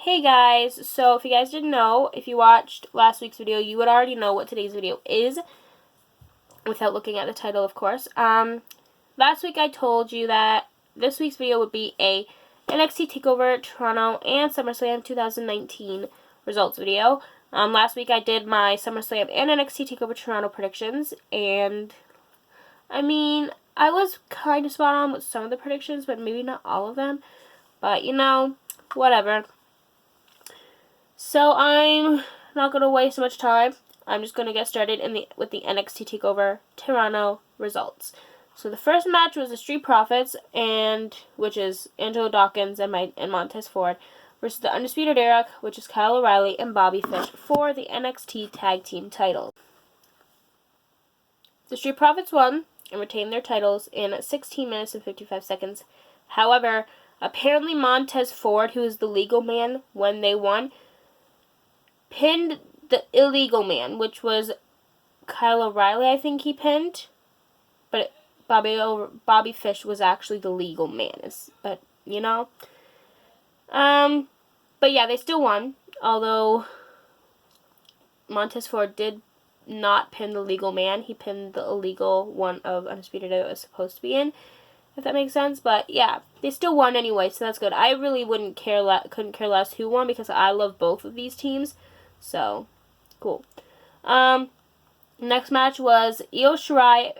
Hey guys, so if you guys didn't know, if you watched last week's video, you would already know what today's video is, without looking at the title, of course. Last week I told you that this week's video would be a NXT TAKEOVER Toronto and SummerSlam 2019 results video. Last week I did my SummerSlam and NXT TAKEOVER Toronto predictions, and I mean, I was kind of spot on with some of the predictions, but maybe not all of them. But, you know, whatever. So I'm not going to waste much time. I'm just going to get started with the NXT TAKEOVER Toronto results. So the first match was the Street Profits, which is Angelo Dawkins and Montez Ford, versus the Undisputed Era, which is Kyle O'Reilly and Bobby Fish, for the NXT Tag Team titles. The Street Profits won and retained their titles in 16 minutes and 55 seconds. However, apparently Montez Ford, who is the legal man when they won, pinned the illegal man, which was Kyle O'Reilly, I think he pinned. But Bobby Fish was actually the legal man. But, you know. But yeah, they still won. Although Montez Ford did not pin the legal man. He pinned the illegal one of Undisputed that was supposed to be in, if that makes sense. But yeah, they still won anyway, so that's good. I really couldn't care less who won, because I love both of these teams. So, cool. Next match was Io Shirai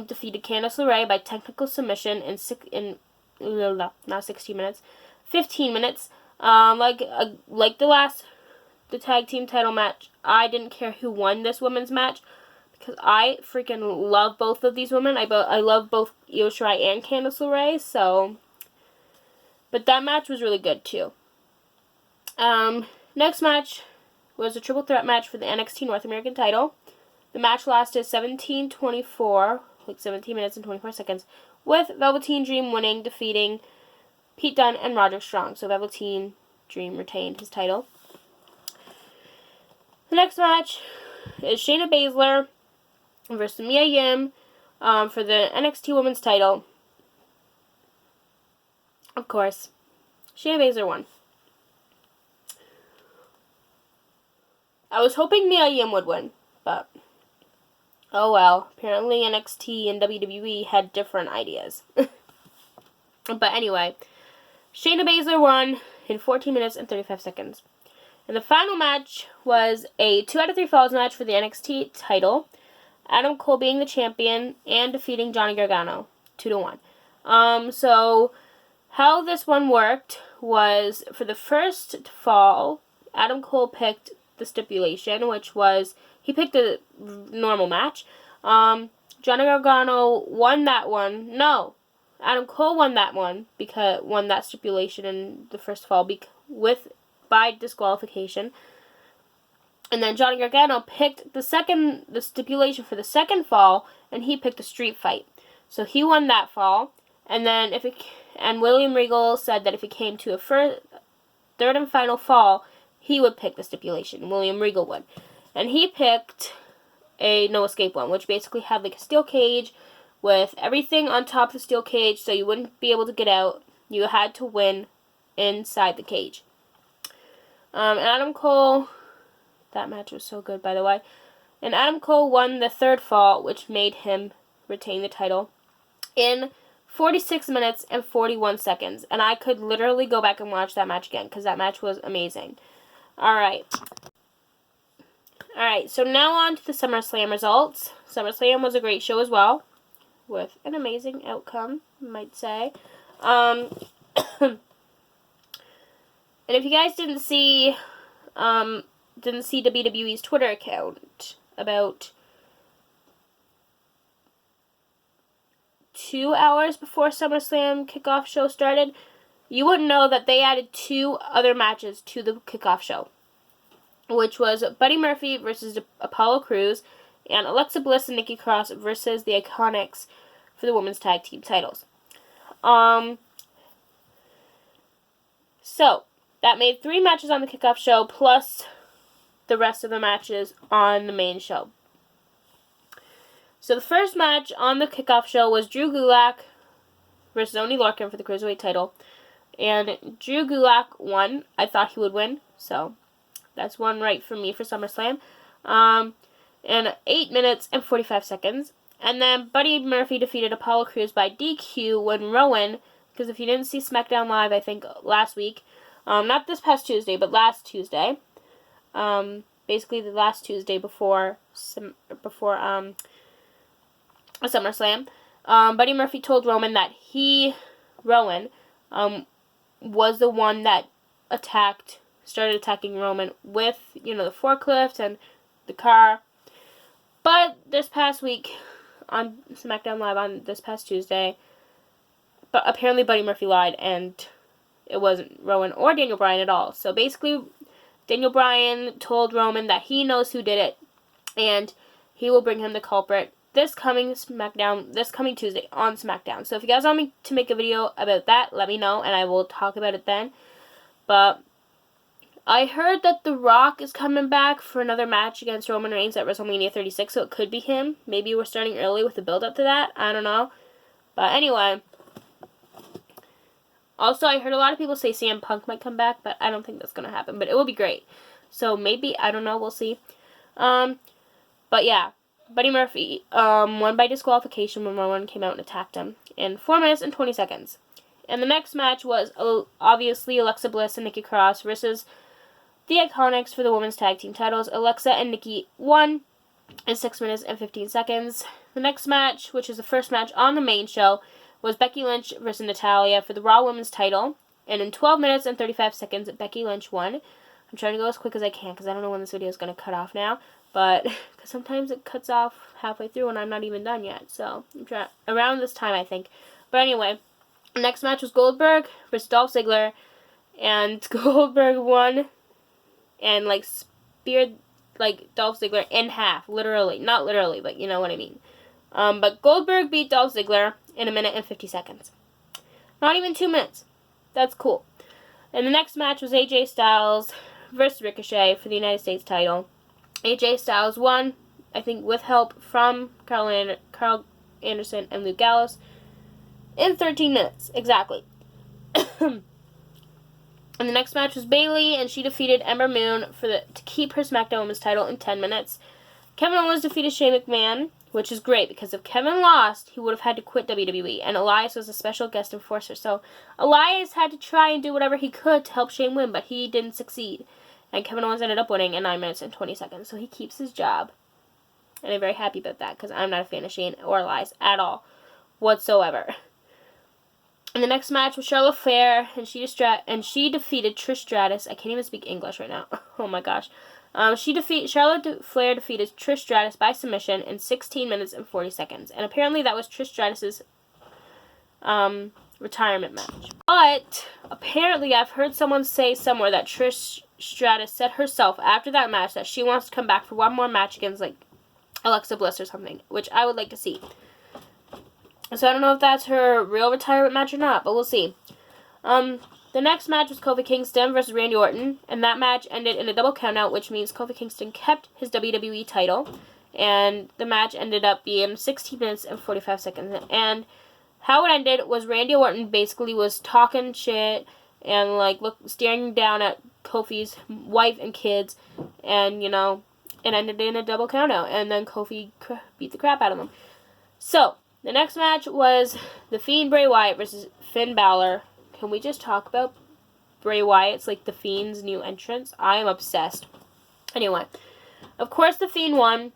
defeated Candice LeRae by technical submission in not 16 minutes, 15 minutes. Like the tag team title match, I didn't care who won this women's match, because I freaking love both of these women. I love both Io Shirai and Candice LeRae, so. But that match was really good too. Next match was a triple threat match for the NXT North American title. The match lasted 17:24, like 17 minutes and 24 seconds, with Velveteen Dream winning, defeating Pete Dunne and Roderick Strong. So Velveteen Dream retained his title. The next match is Shayna Baszler versus Mia Yim for the NXT Women's title. Of course, Shayna Baszler won. I was hoping Mia Yim would win, but oh well. Apparently NXT and WWE had different ideas. But anyway, Shayna Baszler won in 14 minutes and 35 seconds. And the final match was a 2 out of 3 falls match for the NXT title. Adam Cole being the champion and defeating Johnny Gargano 2-1. So how this one worked was, for the first fall, Adam Cole picked the stipulation, which was, he picked a normal match. Johnny Gargano won that one. No, Adam Cole won that one, won that stipulation in the first fall by disqualification. And then Johnny Gargano picked the stipulation for the second fall, and he picked a street fight. So he won that fall. And then William Regal said that if it came to a third and final fall, he would pick the stipulation. William Regal would. And he picked a no escape one, which basically had like a steel cage with everything on top of the steel cage, so you wouldn't be able to get out. You had to win inside the cage. Adam Cole, that match was so good, by the way. And Adam Cole won the third fall, which made him retain the title in 46 minutes and 41 seconds. And I could literally go back and watch that match again, because that match was amazing. Alright, so now on to the SummerSlam results. SummerSlam was a great show as well, with an amazing outcome, I might say. And if you guys didn't see WWE's Twitter account about 2 hours before SummerSlam kickoff show started, you wouldn't know that they added 2 other matches to the kickoff show, which was Buddy Murphy versus Apollo Crews, and Alexa Bliss and Nikki Cross versus the Iconics for the women's tag team titles. So that made 3 matches on the kickoff show, plus the rest of the matches on the main show. So the first match on the kickoff show was Drew Gulak versus Oney Lorcan for the Cruiserweight title. And Drew Gulak won. I thought he would win, so that's one right for me for SummerSlam. In 8 minutes and 45 seconds. And then Buddy Murphy defeated Apollo Crews by DQ when Rowan, because if you didn't see SmackDown Live, I think last week, not this past Tuesday, but last Tuesday, basically the last Tuesday before SummerSlam, Buddy Murphy told Rowan that Rowan, was the one that started attacking Roman with, the forklift and the car. But this past week, on SmackDown Live on this past Tuesday, but apparently Buddy Murphy lied, and it wasn't Rowan or Daniel Bryan at all. So basically, Daniel Bryan told Roman that he knows who did it, and he will bring him the culprit this coming Tuesday on SmackDown. So if you guys want me to make a video about that, let me know, and I will talk about it then. But I heard that The Rock is coming back for another match against Roman Reigns at WrestleMania 36, so it could be him. Maybe we're starting early with the build-up to that. I don't know. But anyway. Also, I heard a lot of people say CM Punk might come back, but I don't think that's going to happen. But it will be great. So maybe, I don't know, we'll see. But yeah. Buddy Murphy won by disqualification when Rowan came out and attacked him in 4 minutes and 20 seconds. And the next match was obviously Alexa Bliss and Nikki Cross versus the Iconics for the women's tag team titles. Alexa and Nikki won in 6 minutes and 15 seconds. The next match, which is the first match on the main show, was Becky Lynch versus Natalya for the Raw Women's title. And in 12 minutes and 35 seconds, Becky Lynch won. I'm trying to go as quick as I can because I don't know when this video is going to cut off now. But because sometimes it cuts off halfway through and I'm not even done yet. So I'm trying around this time, I think. But anyway, the next match was Goldberg versus Dolph Ziggler. And Goldberg won and speared Dolph Ziggler in half, literally. Not literally, but you know what I mean. But Goldberg beat Dolph Ziggler in 1 minute and 50 seconds. Not even 2 minutes. That's cool. And the next match was AJ Styles versus Ricochet for the United States title. AJ Styles won, I think with help from Carl Anderson and Luke Gallows, in 13 minutes, exactly. And the next match was Bayley, and she defeated Ember Moon to keep her SmackDown Women's title in 10 minutes. Kevin Owens defeated Shane McMahon, which is great, because if Kevin lost, he would have had to quit WWE, and Elias was a special guest enforcer. So Elias had to try and do whatever he could to help Shane win, but he didn't succeed. And Kevin Owens ended up winning in 9 minutes and 20 seconds, so he keeps his job. And I'm very happy about that, because I'm not a fan of Shane or Elias at all, whatsoever. And the next match was Charlotte Flair, and she defeated Trish Stratus. I can't even speak English right now. Oh my gosh. Charlotte Flair defeated Trish Stratus by submission in 16 minutes and 40 seconds. And apparently that was Trish Stratus's retirement match. But apparently I've heard someone say somewhere that Trish Stratus said herself after that match that she wants to come back for one more match against Alexa Bliss or something, which I would like to see. So I don't know if that's her real retirement match or not, but we'll see. The next match was Kofi Kingston versus Randy Orton, and that match ended in a double countout, which means Kofi Kingston kept his WWE title, and the match ended up being 16 minutes and 45 seconds. And how it ended was Randy Orton basically was talking shit and staring down at Kofi's wife and kids, and it ended in a double countout, and then Kofi beat the crap out of him. So the next match was The Fiend Bray Wyatt versus Finn Balor. Can we just talk about Bray Wyatt? It's like The Fiend's new entrance. I am obsessed. Anyway, of course The Fiend won.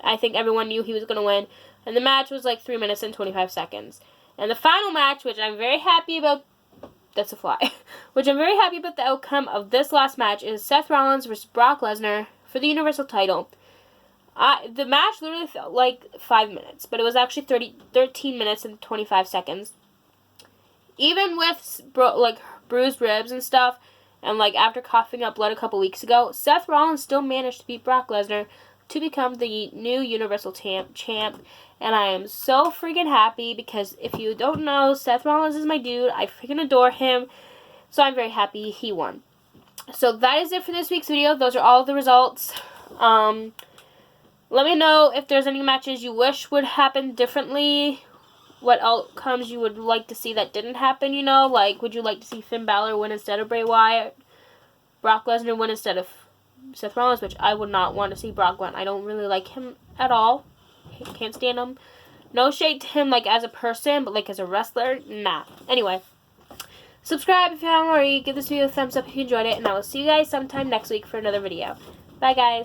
I think everyone knew he was going to win. And the match was 3 minutes and 25 seconds. And the final match, which I'm very happy about, that's a fly, which I'm very happy about the outcome of this last match, is Seth Rollins versus Brock Lesnar for the Universal title. The match literally felt like 5 minutes, but it was actually 13 minutes and 25 seconds. Even with bruised ribs and stuff, and after coughing up blood a couple weeks ago, Seth Rollins still managed to beat Brock Lesnar to become the new Universal champ, and I am so freaking happy, because if you don't know, Seth Rollins is my dude. I freaking adore him, so I'm very happy he won. So that is it for this week's video. Those are all of the results. Let me know if there's any matches you wish would happen differently, what outcomes you would like to see that didn't happen, you know? Like, would you like to see Finn Balor win instead of Bray Wyatt? Brock Lesnar win instead of Seth Rollins, which I would not want to see Brock win. I don't really like him at all. Can't stand him. No shade to him, like, as a person, but, like, as a wrestler, nah. Anyway, subscribe if you haven't already. Give this video a thumbs up if you enjoyed it, and I will see you guys sometime next week for another video. Bye, guys.